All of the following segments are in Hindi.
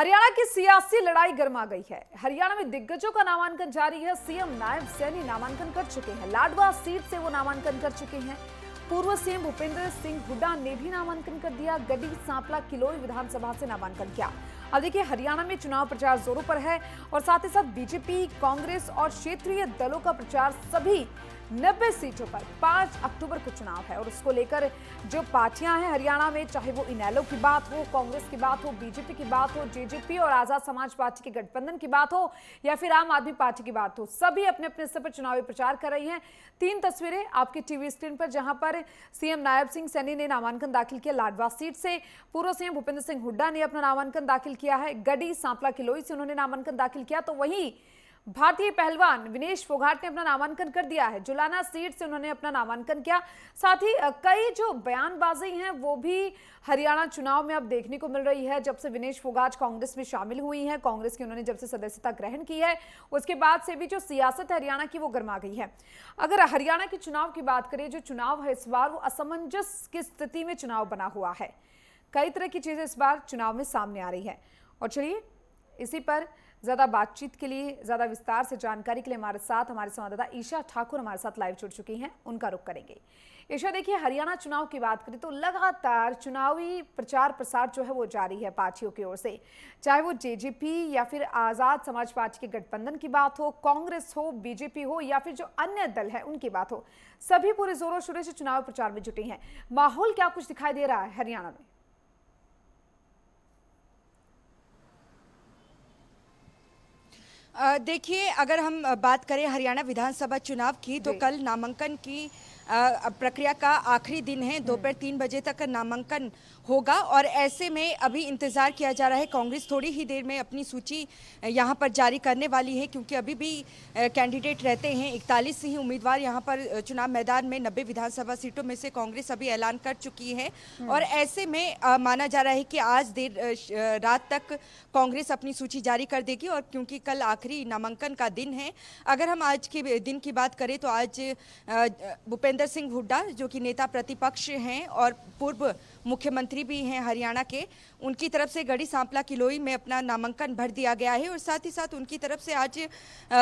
हरियाणा की सियासी लड़ाई गर्मा गई है। हरियाणा में दिग्गजों का नामांकन जारी है। सीएम नायब सैनी नामांकन कर चुके हैं। लाडवा सीट से वो नामांकन कर चुके हैं। पूर्व सीएम भूपेंद्र सिंह हुड्डा ने भी नामांकन कर दिया। गड्डी, सांपला, किलोई विधानसभा से नामांकन किया। अब देखिए, हरियाणा में चुनाव प्रचार जोरों पर है और साथ ही साथ बीजेपी, कांग्रेस और क्षेत्रीय दलों का प्रचार सभी 90 सीटों पर 5 अक्टूबर को चुनाव है और उसको लेकर जो पार्टियां हैं हरियाणा में, चाहे वो इनेलो की बात हो, कांग्रेस की बात हो, बीजेपी की बात हो, जेजेपी और आजाद समाज पार्टी के गठबंधन की बात हो या फिर आम आदमी पार्टी की बात हो, सभी अपने अपने स्तर पर चुनावी प्रचार कर रही हैं। 3 तस्वीरें आपकी टीवी स्क्रीन पर, जहां पर सीएम नायब सिंह सैनी ने नामांकन दाखिल किया लाडवा सीट से। पूर्व सीएम भूपेंद्र सिंह हुड्डा ने अपना नामांकन दाखिल किया है। गढ़ी, सांपला, किलोई से उन्होंने नामांकन दाखिल किया। तो वहीं भारतीय पहलवान विनेश फोगाट ने अपना नामांकन कर दिया है। जुलाना सीट से उन्होंने अपना नामांकन किया। साथ ही कई जो बयानबाजी हैं वो भी हरियाणा चुनाव में अब देखने को मिल रही है। जब से विनेश फोगाट कांग्रेस में शामिल हुई हैं, कांग्रेस की उन्होंने जब से सदस्यता ग्रहण की है, उसके बाद से भी जो सियासत है हरियाणा की वो गर्मा गई है। अगर हरियाणा के चुनाव की बात करें, जो चुनाव है इस बार वो असमंजस की स्थिति में चुनाव बना हुआ है। कई तरह की चीजें इस बार चुनाव में सामने आ रही है। और चलिए, इसी पर ज्यादा बातचीत के लिए, ज्यादा विस्तार से जानकारी के लिए हमारे साथ हमारे संवाददाता ईशा ठाकुर हमारे साथ लाइव जुड़ चुकी हैं। उनका रुख करेंगे। ईशा, देखिए, हरियाणा चुनाव की बात करें तो लगातार चुनावी प्रचार प्रसार जो है वो जारी है पार्टियों की ओर से, चाहे वो जेजेपी या फिर आजाद समाज पार्टी के गठबंधन की बात हो, कांग्रेस हो, बीजेपी हो या फिर जो अन्य दल है उनकी बात हो, सभी पूरे जोरों शोरों से चुनाव प्रचार में जुटे हैं। माहौल क्या कुछ दिखाई दे रहा है हरियाणा में? देखिए, अगर हम बात करें हरियाणा विधानसभा चुनाव की, तो कल नामांकन की प्रक्रिया का आखिरी दिन है। दोपहर 3 बजे तक नामांकन होगा और ऐसे में अभी इंतजार किया जा रहा है। कांग्रेस थोड़ी ही देर में अपनी सूची यहां पर जारी करने वाली है, क्योंकि अभी भी कैंडिडेट रहते हैं। 41 ही उम्मीदवार यहां पर चुनाव मैदान में 90 विधानसभा सीटों में से कांग्रेस अभी ऐलान कर चुकी है और ऐसे में माना जा रहा है कि आज देर रात तक कांग्रेस अपनी सूची जारी कर देगी। और क्योंकि कल आखिरी नामांकन का दिन है, अगर हम आज के दिन की बात करें तो आज भूपेंद्र सिंह हुड्डा, जो कि नेता प्रतिपक्ष हैं और पूर्व मुख्यमंत्री भी हैं हरियाणा के, उनकी तरफ से गढ़ी, सांपला, किलोई में अपना नामांकन भर दिया गया है। और साथ ही साथ उनकी तरफ से आज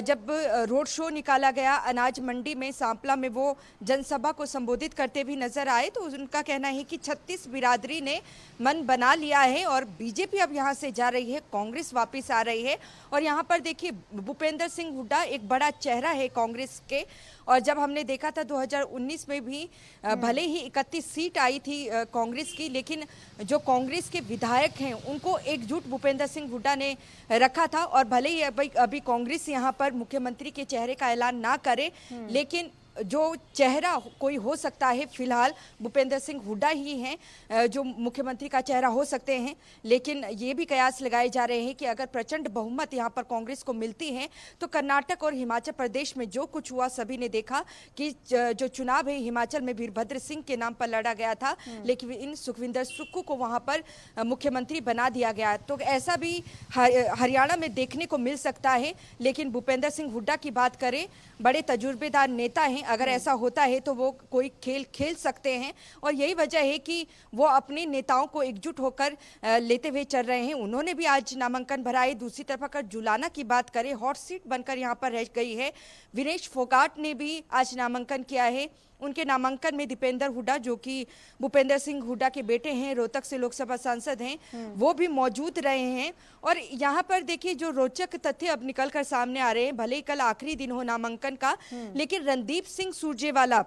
जब रोड शो निकाला गया अनाज मंडी में, सांपला में, वो जनसभा को संबोधित करते भी नजर आए। तो उनका कहना है कि 36 बिरादरी ने मन बना लिया है और बीजेपी अब यहाँ से जा रही है, कांग्रेस वापस आ रही है। और यहाँ पर देखिए, भूपेंद्र सिंह हुड्डा एक बड़ा चेहरा है कांग्रेस के। और जब हमने देखा था 2019 में भी भले ही 31 सीट आई थी कांग्रेस की, लेकिन जो कांग्रेस के विधायक हैं उनको एकजुट भूपेंद्र सिंह हुड्डा ने रखा था। और भले ही अभी कांग्रेस यहाँ पर मुख्यमंत्री के चेहरे का ऐलान ना करे, लेकिन जो चेहरा कोई हो सकता है, फिलहाल भूपेंद्र सिंह हुड्डा ही हैं जो मुख्यमंत्री का चेहरा हो सकते हैं। लेकिन ये भी कयास लगाए जा रहे हैं कि अगर प्रचंड बहुमत यहाँ पर कांग्रेस को मिलती है तो कर्नाटक और हिमाचल प्रदेश में जो कुछ हुआ, सभी ने देखा कि जो चुनाव है हिमाचल में वीरभद्र सिंह के नाम पर लड़ा गया था, लेकिन इन सुखविंदर सुक्खू को वहाँ पर मुख्यमंत्री बना दिया गया। तो ऐसा भी हरियाणा में देखने को मिल सकता है। लेकिन भूपेंद्र सिंह हुड्डा की बात करें, बड़े तजुर्बेदार नेता हैं। अगर ऐसा होता है तो वो कोई खेल खेल सकते हैं और यही वजह है कि वो अपने नेताओं को एकजुट होकर लेते हुए चल रहे हैं। उन्होंने भी आज नामांकन भरा है। दूसरी तरफ अगर जुलाना की बात करें, हॉट सीट बनकर यहाँ पर रह गई है। विनेश फोगाट ने भी आज नामांकन किया है। उनके नामांकन में दीपेंद्र हुड्डा, जो कि भूपेंद्र सिंह हुड्डा के बेटे हैं, रोहतक से लोकसभा सांसद हैं, वो भी मौजूद रहे हैं। और यहाँ पर देखिए, जो रोचक तथ्य अब निकल कर सामने आ रहे हैं, भले ही कल आखिरी दिन हो नामांकन का, लेकिन रणदीप सिंह सुरजेवाला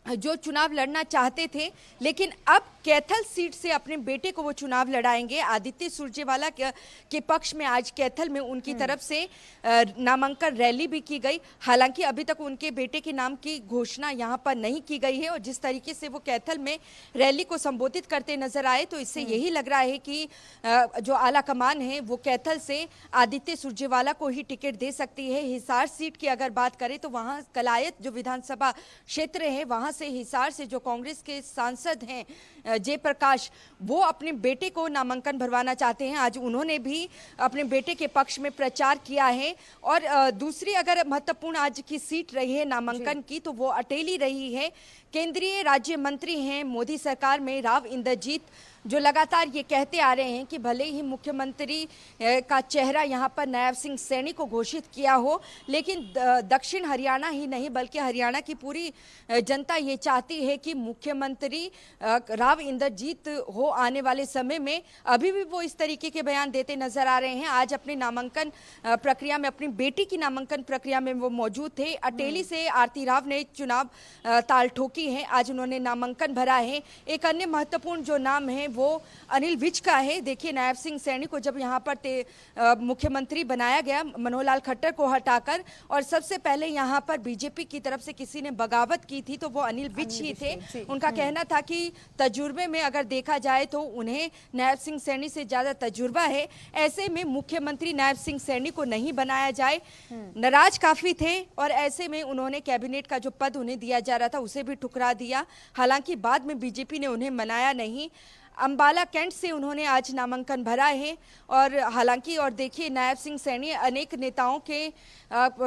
जो चुनाव लड़ना चाहते थे, लेकिन अब कैथल सीट से अपने बेटे को वो चुनाव लड़ाएंगे। आदित्य सुरजेवाला के पक्ष में आज कैथल में उनकी तरफ से नामांकन रैली भी की गई। हालांकि अभी तक उनके बेटे के नाम की घोषणा यहाँ पर नहीं की गई है और जिस तरीके से वो कैथल में रैली को संबोधित करते नजर आए, तो इससे यही लग रहा है कि जो आला कमान है वो कैथल से आदित्य सुरजेवाला को ही टिकट दे सकती है। हिसार सीट की अगर बात करें तो वहाँ कलायत जो विधानसभा क्षेत्र है, वहाँ से हिसार से जो कांग्रेस के सांसद हैं जयप्रकाश, वो अपने बेटे को नामांकन भरवाना चाहते हैं। आज उन्होंने भी अपने बेटे के पक्ष में प्रचार किया है। और दूसरी अगर महत्वपूर्ण आज की सीट रही है नामांकन की, तो वो अटेली रही है। केंद्रीय राज्य मंत्री हैं मोदी सरकार में राव इंद्रजीत, जो लगातार ये कहते आ रहे हैं कि भले ही मुख्यमंत्री का चेहरा यहाँ पर नायब सिंह सैनी को घोषित किया हो, लेकिन दक्षिण हरियाणा ही नहीं बल्कि हरियाणा की पूरी जनता ये चाहती है कि मुख्यमंत्री राव इंद्रजीत हो आने वाले समय में। अभी भी वो इस तरीके के बयान देते नजर आ रहे हैं। आज अपनी नामांकन प्रक्रिया में, अपनी बेटी की नामांकन प्रक्रिया में वो मौजूद थे। अटेली से आरती राव ने चुनाव ताल ठोकी है, आज उन्होंने नामांकन भरा है। एक अन्य महत्वपूर्ण जो नाम है वो अनिल विज का है। देखिए, नायब सिंह सैनी को जब यहाँ पर मुख्यमंत्री बनाया गया मनोहर लाल खट्टर को हटाकर, और सबसे पहले यहाँ पर बीजेपी की तरफ से किसी ने बगावत की थी तो वो अनिल विज ही थे। उनका कहना था कि तजुर्बे में अगर देखा जाए तो उन्हें नायब सिंह सैनी से ज्यादा तजुर्बा है, ऐसे में मुख्यमंत्री नायब सिंह सैनी को नहीं बनाया जाए। नाराज काफी थे और ऐसे में उन्होंने कैबिनेट का जो पद उन्हें दिया जा रहा था उसे भी ठुकरा दिया। हालांकि बाद में बीजेपी ने उन्हें मनाया नहीं। अंबाला कैंट से उन्होंने आज नामांकन भरा है। और हालांकि और देखिए, नायब सिंह सैनी अनेक नेताओं के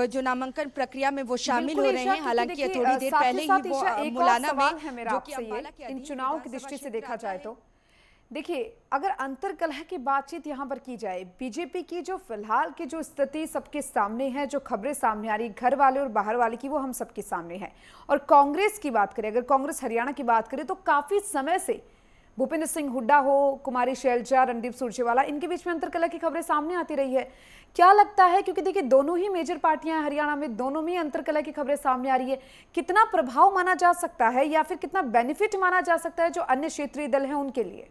जो नामांकन प्रक्रिया में वो शामिल हो रहे हैं। हालांकि थोड़ी देर पहले ही वो मुलाना में जो कि अंबाला के इन चुनाव की दृष्टि से देखा जाए तो देखिए, अगर अंतरकलह की बातचीत यहाँ पर की जाए, बीजेपी की जो फिलहाल की जो स्थिति सबके सामने है, जो खबरें सामने आ रही घर वाले और बाहर वाले की, वो हम सबके सामने है। और कांग्रेस की बात करें, अगर कांग्रेस हरियाणा की बात करें तो काफी समय से भूपेंद्र सिंह हुड्डा हो, कुमारी शैलजा, रणदीप सुरजेवाला, इनके बीच में अंतरकलह की खबरें सामने आती रही है। क्या लगता है, क्योंकि देखिए दोनों ही मेजर पार्टियां हरियाणा में, दोनों में अंतरकलह की खबरें सामने आ रही है, कितना प्रभाव माना जा सकता है या फिर कितना बेनिफिट माना जा सकता है जो अन्य क्षेत्रीय दल हैं उनके लिए?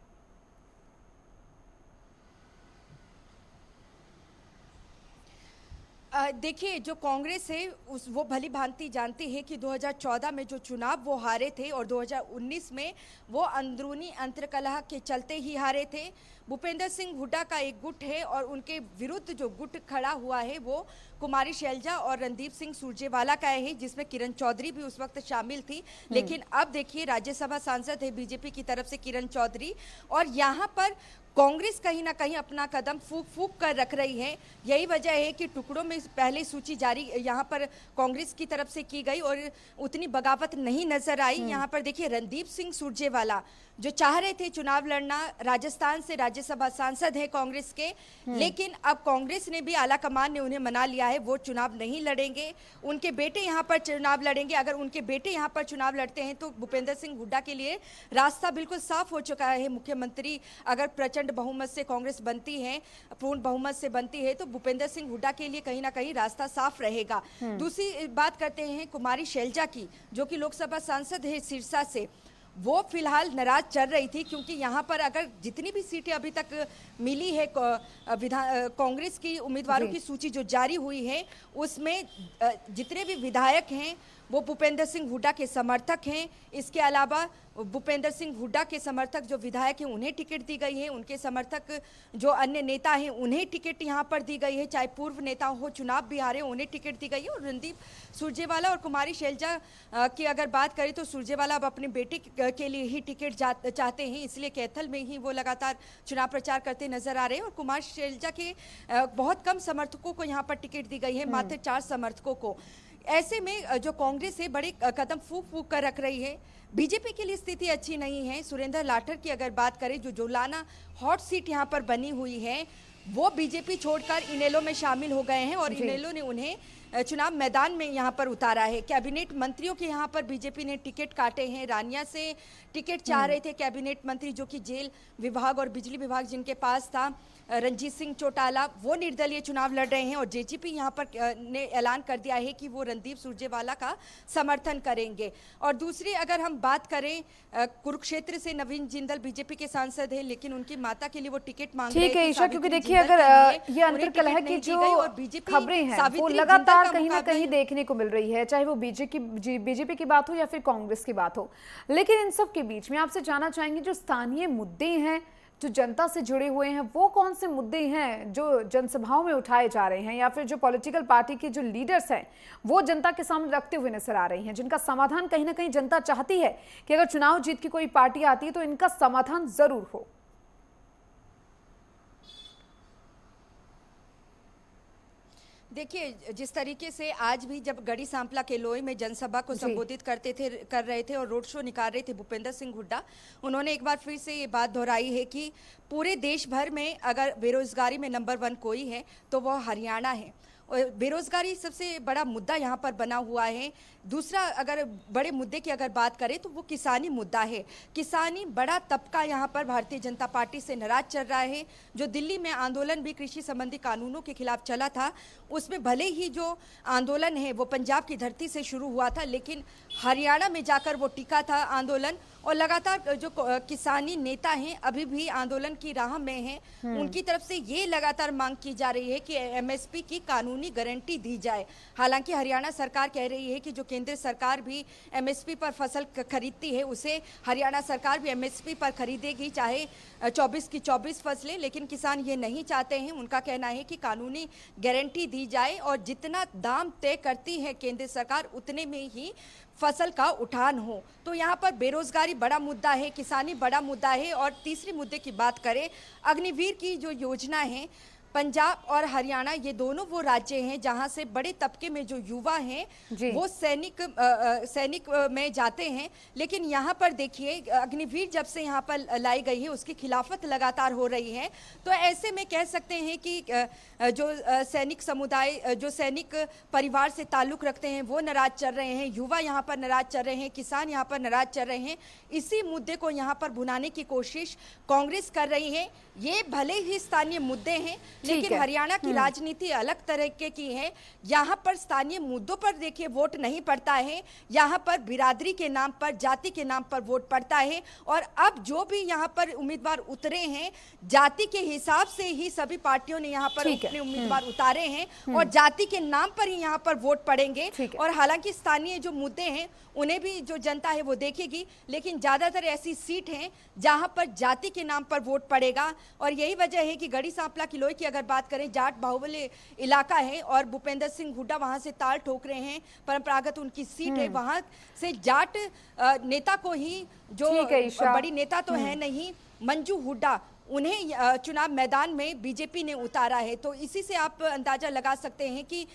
देखिए, जो कांग्रेस है वो भली भांति जानती है कि 2014 में जो चुनाव वो हारे थे और 2019 में वो अंदरूनी अंतरकलह के चलते ही हारे थे। भूपेंद्र सिंह हुड्डा का एक गुट है और उनके विरुद्ध जो गुट खड़ा हुआ है वो कुमारी शैलजा और रणदीप सिंह सुरजेवाला का है, जिसमें किरण चौधरी भी उस वक्त शामिल थी। लेकिन अब देखिए, राज्यसभा सांसद है बीजेपी की तरफ से किरण चौधरी, और यहाँ पर कांग्रेस कहीं ना कहीं अपना कदम फूक फूक कर रख रही है। यही वजह है कि टुकड़ों में पहले सूची जारी यहाँ पर कांग्रेस की तरफ से की गई और उतनी बगावत नहीं नजर आई। यहाँ पर देखिए, रणदीप सिंह सुरजेवाला जो चाह रहे थे चुनाव लड़ना, राजस्थान से राज्यसभा सांसद है कांग्रेस के, लेकिन अब कांग्रेस ने भी, आला कमान ने उन्हें मना लिया है, वो चुनाव नहीं लड़ेंगे। उनके बेटे यहाँ पर चुनाव लड़ेंगे। अगर उनके बेटे यहाँ पर चुनाव लड़ते हैं तो भूपेंद्र सिंह हुड्डा के लिए रास्ता बिल्कुल साफ हो चुका है। मुख्यमंत्री अगर प्रचंड बहुमत से कांग्रेस बनती है, पूर्ण बहुमत से बनती है, तो भूपेंद्र सिंह हुड्डा के लिए कहीं ना कहीं रास्ता साफ रहेगा। दूसरी बात करते हैं कुमारी शैलजा की, जो कि लोकसभा सांसद है सिरसा से। वो फिलहाल नाराज चल रही थी क्योंकि यहाँ पर अगर जितनी भी सीटें अभी तक मिली है कांग्रेस की उम्मीदवारों की सूची जो जारी हुई है, उसमें जितने भी विधायक हैं वो भूपेंद्र सिंह हुड्डा के समर्थक हैं। इसके अलावा भूपेंद्र सिंह हुड्डा के समर्थक जो विधायक हैं उन्हें टिकट दी गई है, उनके समर्थक जो अन्य नेता हैं उन्हें टिकट यहाँ पर दी गई है, चाहे पूर्व नेता हो, चुनाव भी हारे, उन्हें टिकट दी गई है। और रणदीप सुरजेवाला और कुमारी शैलजा की अगर बात करें तो सुरजेवाला अब अपने बेटे के लिए ही टिकट चाहते हैं, इसलिए कैथल में ही वो लगातार चुनाव प्रचार करते नजर आ रहे हैं। और कुमार शैलजा के बहुत कम समर्थकों को यहाँ पर टिकट दी गई है, मात्र 4 समर्थकों को। ऐसे में जो कांग्रेस है बड़े कदम फूक फूक कर रख रही है। बीजेपी के लिए स्थिति अच्छी नहीं है। सुरेंद्र लाठर की अगर बात करें, जो जोलाना हॉट सीट यहाँ पर बनी हुई है, वो बीजेपी छोड़कर इनेलो में शामिल हो गए हैं और इनेलो ने उन्हें चुनाव मैदान में यहाँ पर उतारा है। कैबिनेट मंत्रियों के यहाँ पर बीजेपी ने टिकट काटे हैं। रानिया से टिकट चाह रहे थे कैबिनेट मंत्री, जो कि जेल विभाग और बिजली विभाग जिनके पास था, रणजीत सिंह चौटाला, वो निर्दलीय चुनाव लड़ रहे हैं। और जेजेपी यहाँ पर ने ऐलान कर दिया है कि वो रणदीप सुरजेवाला का समर्थन करेंगे। और दूसरी अगर हम बात करें, कुरुक्षेत्र से नवीन जिंदल बीजेपी के सांसद हैं, लेकिन उनकी माता के लिए वो टिकट मांग रहे थे। ठीक है ईशा, क्योंकि देखिए अगर ये अंतरकलह की जो खबरें हैं वो लगातार कहीं ना कहीं देखने को मिल रही है, चाहे वो बीजेपी की बात हो या फिर कांग्रेस की बात हो। लेकिन इन सब के बीच में आपसे जानना चाहेंगे, जो स्थानीय मुद्दे हैं, जो जनता से जुड़े हुए हैं वो कौन से मुद्दे हैं जो जनसभाओं में उठाए जा रहे हैं, या फिर जो पॉलिटिकल पार्टी के जो लीडर्स हैं वो जनता के सामने रखते हुए नजर आ रही हैं, जिनका समाधान कहीं ना कहीं जनता चाहती है कि अगर चुनाव जीत की कोई पार्टी आती है तो इनका समाधान जरूर हो। देखिए, जिस तरीके से आज भी जब गढ़ी सांपला के लोई में जनसभा को संबोधित कर रहे थे और रोड शो निकाल रहे थे भूपेंद्र सिंह हुड्डा, उन्होंने एक बार फिर से ये बात दोहराई है कि पूरे देश भर में अगर बेरोजगारी में नंबर 1 कोई है तो वह हरियाणा है। और बेरोजगारी सबसे बड़ा मुद्दा यहाँ पर बना हुआ है। दूसरा, अगर बड़े मुद्दे की अगर बात करें तो वो किसानी मुद्दा है। किसानी बड़ा तबका यहाँ पर भारतीय जनता पार्टी से नाराज चल रहा है। जो दिल्ली में आंदोलन भी कृषि संबंधी कानूनों के खिलाफ चला था, उसमें भले ही जो आंदोलन है वो पंजाब की धरती से शुरू हुआ था, लेकिन हरियाणा में जाकर वो टिका था आंदोलन। और लगातार जो किसानी नेता हैं अभी भी आंदोलन की राह में हैं, उनकी तरफ से ये लगातार मांग की जा रही है कि एमएसपी की कानूनी गारंटी दी जाए। हालांकि हरियाणा सरकार कह रही है कि जो केंद्र सरकार भी एमएसपी पर फसल खरीदती है उसे हरियाणा सरकार भी एमएसपी पर खरीदेगी, चाहे 24 की 24 फसलें। लेकिन किसान ये नहीं चाहते हैं। उनका कहना है कि कानूनी गारंटी दी जाए और जितना दाम तय करती है केंद्र सरकार उतने में ही फसल का उठान हो। तो यहाँ पर बेरोजगारी बड़ा मुद्दा है, किसानी बड़ा मुद्दा है। और तीसरे मुद्दे की बात करें, अग्निवीर की जो योजना है, पंजाब और हरियाणा ये दोनों वो राज्य हैं जहां से बड़े तबके में जो युवा हैं वो सैनिक में जाते हैं। लेकिन यहाँ पर देखिए, अग्निवीर जब से यहाँ पर लाई गई है उसकी खिलाफत लगातार हो रही है। तो ऐसे में कह सकते हैं कि जो सैनिक समुदाय, जो सैनिक परिवार से ताल्लुक रखते हैं वो नाराज चल रहे हैं, युवा यहाँ पर नाराज चल रहे हैं, किसान यहाँ पर नाराज चल रहे हैं। इसी मुद्दे को यहाँ पर भुनाने की कोशिश कांग्रेस कर रही है। ये भले ही स्थानीय मुद्दे हैं, लेकिन हरियाणा की राजनीति अलग तरीके की है। यहाँ पर स्थानीय मुद्दों पर देखिए वोट नहीं पड़ता है, यहाँ पर बिरादरी के नाम पर, जाति के नाम पर वोट पड़ता है। और अब जो भी यहाँ पर उम्मीदवार उतरे हैं, जाति के हिसाब से ही सभी पार्टियों ने यहाँ पर अपने उम्मीदवार उतारे हैं और जाति के नाम पर ही यहाँ पर वोट पड़ेंगे। और हालांकि स्थानीय जो मुद्दे हैं उन्हें भी जो जनता है वो देखेगी, लेकिन ज्यादातर ऐसी सीट हैं जहां पर जाति के नाम पर वोट पड़ेगा। और यही वजह है कि गढ़ी सांपला किलोई की अगर बात करें, जाट बाहुबली इलाका है और भूपेंद्र सिंह हुड्डा वहां से ताल ठोक रहे हैं। परंपरागत उनकी सीट है, वहां से जाट नेता को ही, जो बड़ी नेता तो है नहीं, मंजू हुड्डा, उन्हें चुनाव मैदान में बीजेपी ने उतारा है। तो इसी से आप अंदाजा लगा सकते हैं कि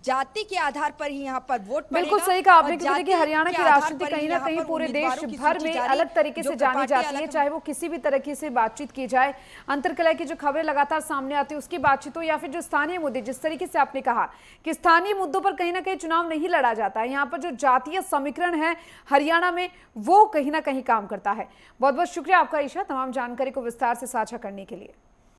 जाति के आधार पर ही यहाँ पर वोट पड़ेगा। बिल्कुल सही कहा आपने, क्योंकि देखिए हरियाणा की राजनीति कहीं ना कहीं पूरे देश भर में अलग तरीके से जानी जाती है, चाहे वो किसी भी तरीके से बातचीत की जाए, अंतरकलह की जो खबरें लगातार सामने आती है उसकी बातचीत हो, या फिर जो स्थानीय मुद्दे, जिस तरीके से आपने कहा कि स्थानीय मुद्दों पर कहीं ना कहीं चुनाव नहीं लड़ा जाता है, यहाँ पर जो जातीय समीकरण है हरियाणा में वो कहीं ना कहीं काम करता है। बहुत बहुत शुक्रिया आपका ईशा, तमाम जानकारी को विस्तार से साझा करने के लिए।